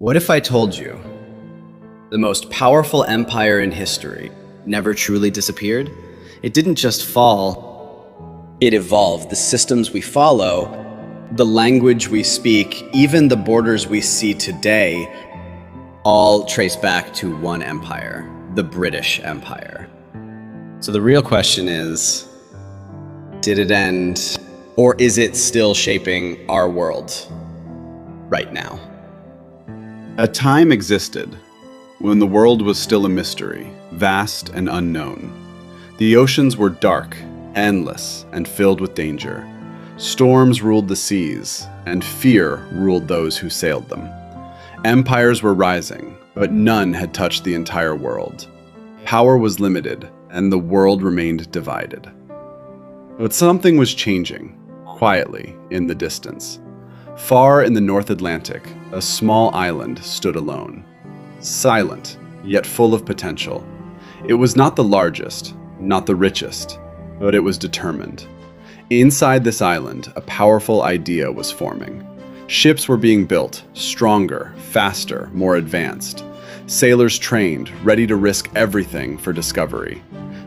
What if I told you the most powerful empire in history never truly disappeared? It didn't just fall, it evolved. The systems we follow, the language we speak, even the borders we see today, all trace back to one empire, the British Empire. So the real question is, did it end, or is it still shaping our world right now? A time existed when the world was still a mystery, vast and unknown. The oceans were dark, endless, and filled with danger. Storms ruled the seas, and fear ruled those who sailed them. Empires were rising, but none had touched the entire world. Power was limited, and the world remained divided. But something was changing, quietly, in the distance. Far in the North Atlantic, a small island stood alone. Silent, yet full of potential. It was not the largest, not the richest, but it was determined. Inside this island, a powerful idea was forming. Ships were being built, stronger, faster, more advanced. Sailors trained, ready to risk everything for discovery.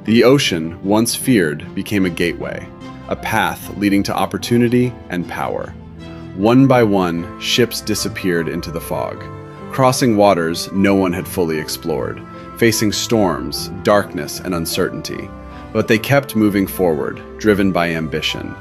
The ocean, once feared, became a gateway, a path leading to opportunity and power. One by one, ships disappeared into the fog, crossing waters no one had fully explored, facing storms, darkness, and uncertainty. But they kept moving forward, driven by ambition.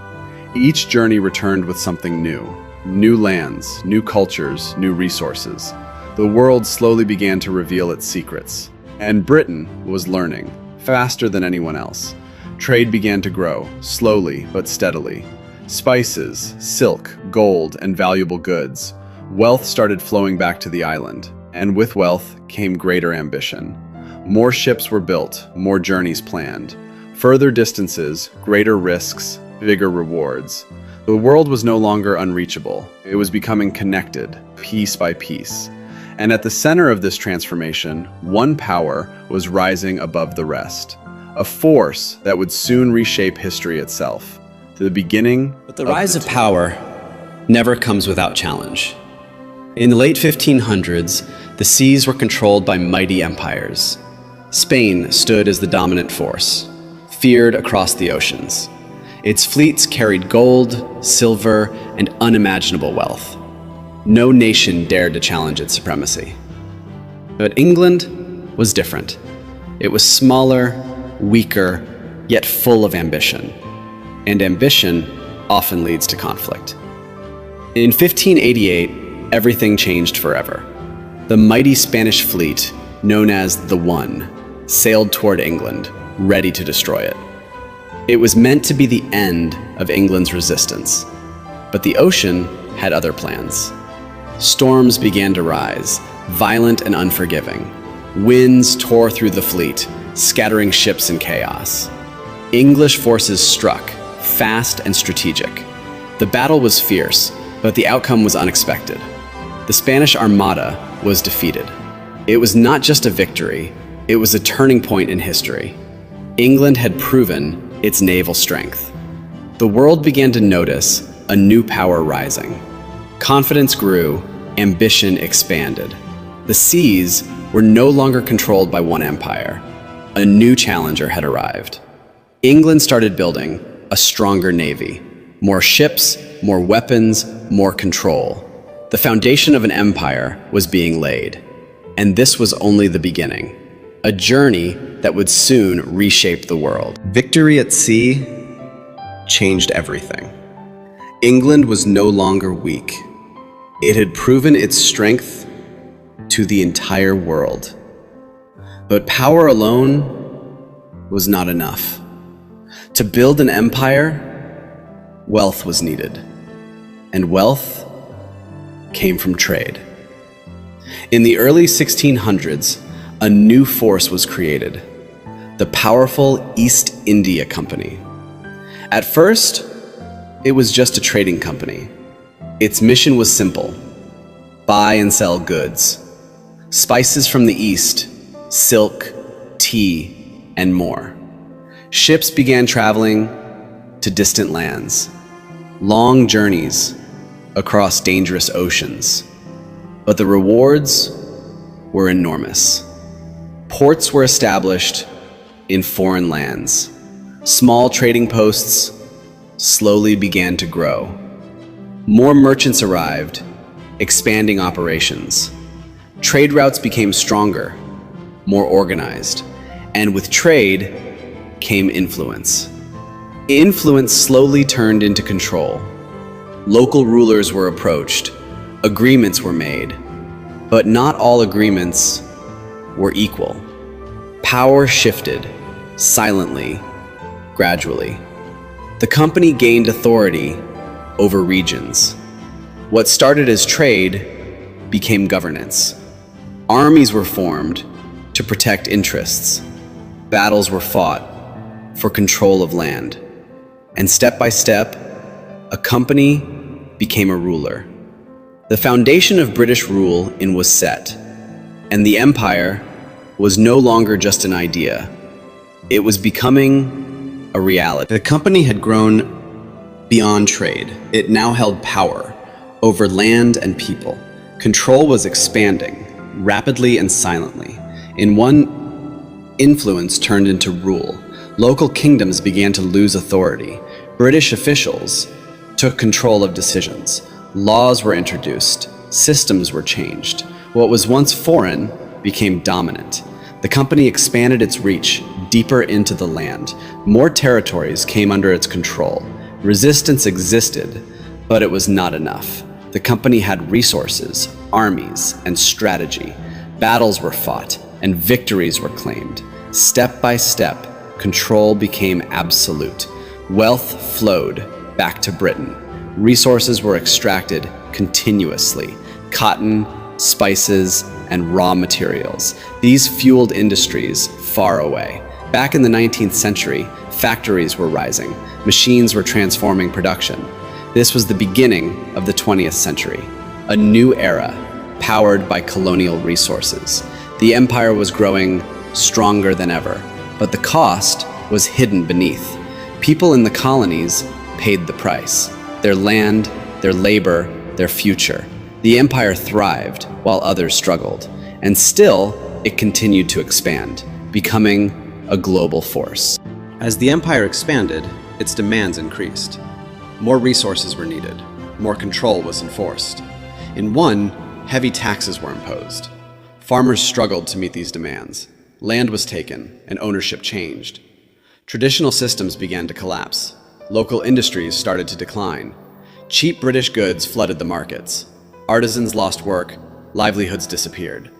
Each journey returned with something new. New lands, new cultures, new resources. The world slowly began to reveal its secrets. And Britain was learning, faster than anyone else. Trade began to grow, slowly but steadily. Spices, silk, gold, and valuable goods. Wealth started flowing back to the island, and with wealth came greater ambition. More ships were built, more journeys planned. Further distances, greater risks, bigger rewards. The world was no longer unreachable. It was becoming connected, piece by piece. And at the center of this transformation, one power was rising above the rest. A force that would soon reshape history itself. The beginning. But the rise of power never comes without challenge. In the late 1500s, the seas were controlled by mighty empires. Spain stood as the dominant force, feared across the oceans. Its fleets carried gold, silver, and unimaginable wealth. No nation dared to challenge its supremacy. But England was different. It was smaller, weaker, yet full of ambition. And ambition often leads to conflict. In 1588, everything changed forever. The mighty Spanish fleet, known as the One, sailed toward England, ready to destroy it. It was meant to be the end of England's resistance, but the ocean had other plans. Storms began to rise, violent and unforgiving. Winds tore through the fleet, scattering ships in chaos. English forces struck, fast and strategic. The battle was fierce, but the outcome was unexpected. The Spanish Armada was defeated. It was not just a victory, it was a turning point in history. England had proven its naval strength. The world began to notice a new power rising. Confidence grew, ambition expanded. The seas were no longer controlled by one empire. A new challenger had arrived. England started building a stronger navy, more ships, more weapons, more control. The foundation of an empire was being laid, and this was only the beginning, a journey that would soon reshape the world. Victory at sea changed everything. England was no longer weak. It had proven its strength to the entire world. But power alone was not enough. To build an empire, wealth was needed, and wealth came from trade. In the early 1600s, a new force was created, the powerful East India Company. At first, it was just a trading company. Its mission was simple: buy and sell goods, spices from the East, silk, tea, and more. Ships began traveling to distant lands, long journeys across dangerous oceans. but the rewards were enormous. Ports were established in foreign lands. Small trading posts slowly began to grow. More merchants arrived, expanding operations. Trade routes became stronger, more organized, and with trade came influence. Influence slowly turned into control. Local rulers were approached, agreements were made, but not all agreements were equal. Power shifted, silently, gradually. The company gained authority over regions. What started as trade became governance. Armies were formed to protect interests. Battles were fought for control of land. And step by step, a company became a ruler. The foundation of British rule was set, and the empire was no longer just an idea. It was becoming a reality. The company had grown beyond trade. It now held power over land and people. Control was expanding, rapidly and silently. In one, influence turned into rule. Local kingdoms began to lose authority. British officials took control of decisions. Laws were introduced. Systems were changed. What was once foreign became dominant. The company expanded its reach deeper into the land. More territories came under its control. Resistance existed, but it was not enough. The company had resources, armies, and strategy. Battles were fought, and victories were claimed. Step by step, control became absolute. Wealth flowed back to Britain. Resources were extracted continuously. Cotton, spices, and raw materials. These fueled industries far away. Back in the 19th century, factories were rising. Machines were transforming production. This was the beginning of the 20th century, a new era powered by colonial resources. The empire was growing stronger than ever, but the cost was hidden beneath. People in the colonies paid the price. Their land, their labor, their future. The empire thrived while others struggled, and still it continued to expand, becoming a global force. As the empire expanded, its demands increased. More resources were needed. More control was enforced. In one, heavy taxes were imposed. Farmers struggled to meet these demands. Land was taken, and ownership changed. Traditional systems began to collapse. Local industries started to decline. Cheap British goods flooded the markets. Artisans lost work, livelihoods disappeared.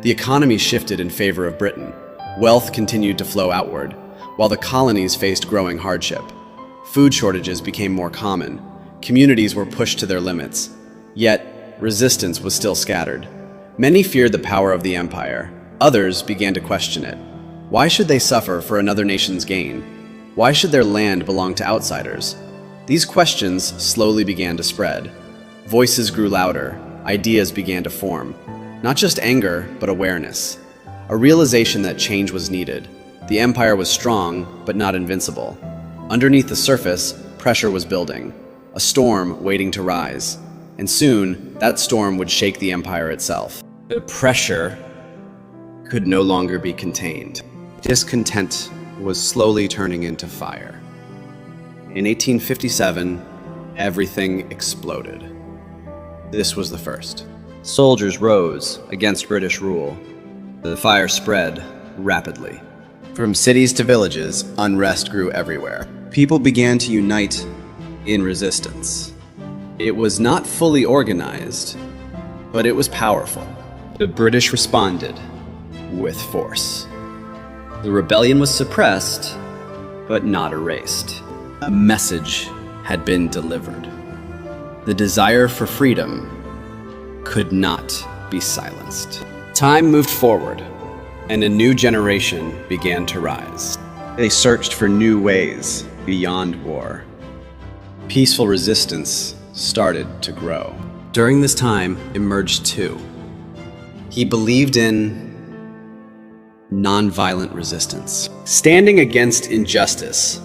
The economy shifted in favor of Britain. Wealth continued to flow outward, while the colonies faced growing hardship. Food shortages became more common. Communities were pushed to their limits. Yet, resistance was still scattered. Many feared the power of the empire. Others began to question it. Why should they suffer for another nation's gain? Why should their land belong to outsiders? These questions slowly began to spread. Voices grew louder. Ideas began to form. Not just anger, but awareness. A realization that change was needed. The empire was strong, but not invincible. Underneath the surface, pressure was building. A storm waiting to rise. And soon, that storm would shake the empire itself. The pressure could no longer be contained. Discontent was slowly turning into fire. In 1857, everything exploded. This was the first. Soldiers rose against British rule. The fire spread rapidly. From cities to villages, unrest grew everywhere. People began to unite in resistance. It was not fully organized, but it was powerful. The British responded with force. The rebellion was suppressed, but not erased. A message had been delivered. The desire for freedom could not be silenced. Time moved forward, and a new generation began to rise. They searched for new ways beyond war. Peaceful resistance started to grow. During this time emerged two. He believed in nonviolent resistance, standing against injustice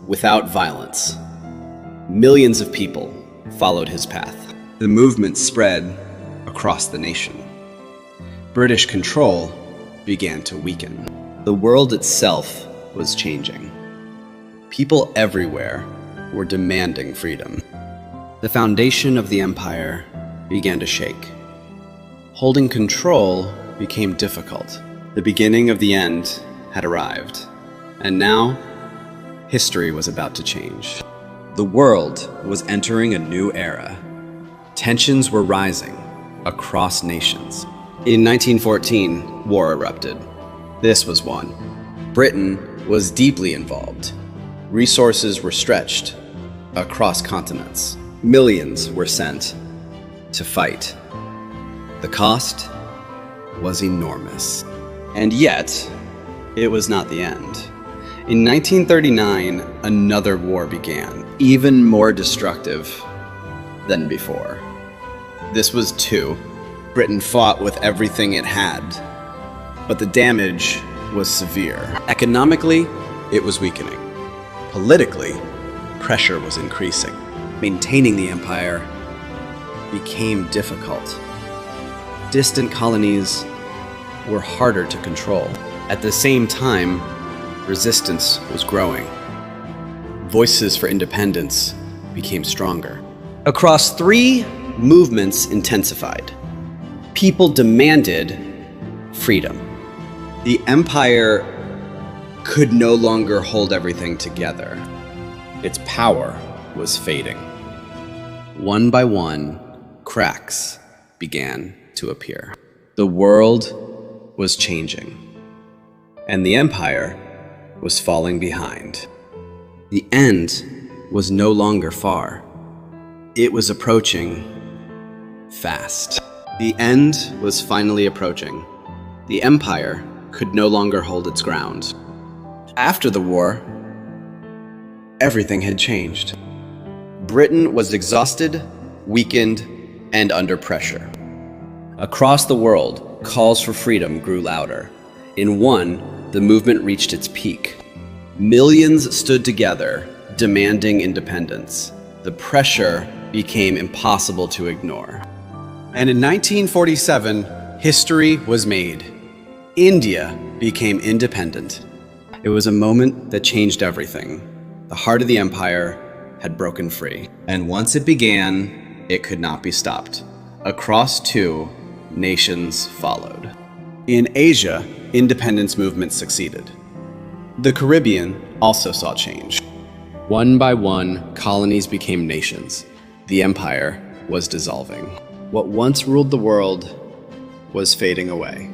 without violence. Millions of people followed his path. The movement spread across the nation. British control began to weaken. The world itself was changing. People everywhere were demanding freedom. The foundation of the empire began to shake. Holding control became difficult. The beginning of the end had arrived, and now history was about to change. The world was entering a new era. Tensions were rising across nations. In 1914, war erupted. This was one. Britain was deeply involved. Resources were stretched across continents. Millions were sent to fight. The cost was enormous. And yet, it was not the end. In 1939, another war began, even more destructive than before. This was two. Britain fought with everything it had, but the damage was severe. Economically, it was weakening. Politically, pressure was increasing. Maintaining the empire became difficult. Distant colonies were harder to control. At the same time, resistance was growing. Voices for independence became stronger. Across three movements intensified. People demanded freedom. The empire could no longer hold everything together. Its power was fading. One by one, cracks began to appear. The world was changing, and the empire was falling behind. The end was no longer far. It was approaching fast. The end was finally approaching. The empire could no longer hold its ground. After the war, everything had changed. Britain was exhausted, weakened, and under pressure. Across the world, calls for freedom grew louder. In one, the movement reached its peak. Millions stood together, demanding independence. The pressure became impossible to ignore. And in 1947, history was made. India became independent. It was a moment that changed everything. The heart of the empire had broken free. And once it began, it could not be stopped. Across two, nations followed. In Asia, independence movements succeeded. The Caribbean also saw change. One by one, colonies became nations. The empire was dissolving. What once ruled the world was fading away.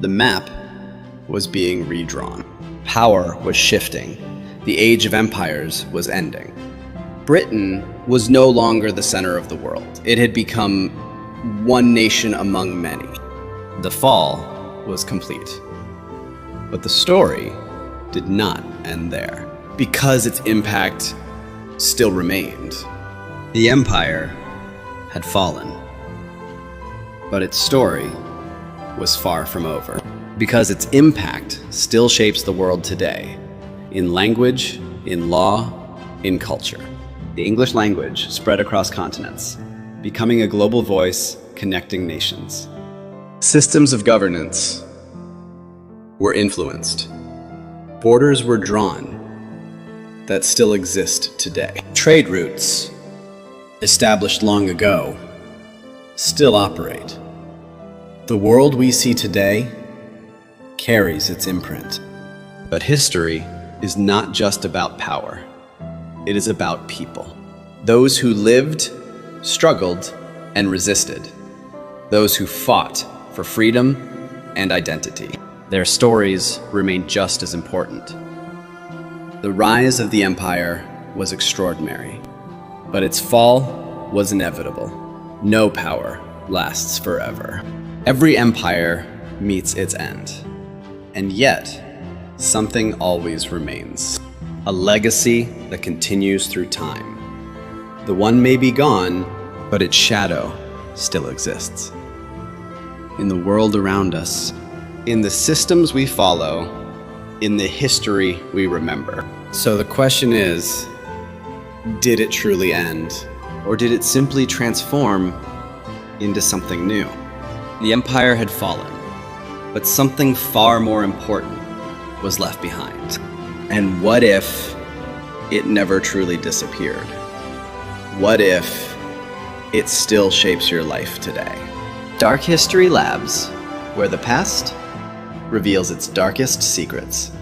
The map was being redrawn. Power was shifting. The age of empires was ending. Britain was no longer the center of the world. It had become one nation among many. The fall was complete. But the story did not end there, because its impact still remained. The empire had fallen, but its story was far from over, because its impact still shapes the world today, in language, in law, in culture. The English language spread across continents, becoming a global voice connecting nations. Systems of governance were influenced. Borders were drawn that still exist today. Trade routes, established long ago, still operate. The world we see today carries its imprint. But history is not just about power. It is about people. Those who lived, struggled, and resisted. Those who fought for freedom and identity. Their stories remain just as important. The rise of the empire was extraordinary, but its fall was inevitable. No power lasts forever. Every empire meets its end, and yet something always remains. A legacy that continues through time. The one may be gone, but its shadow still exists. In the world around us, in the systems we follow, in the history we remember. So the question is, did it truly end? Or did it simply transform into something new. The empire had fallen, but something far more important was left behind. And what if it never truly disappeared? What if it still shapes your life today? Dark History Labs, where the past reveals its darkest secrets.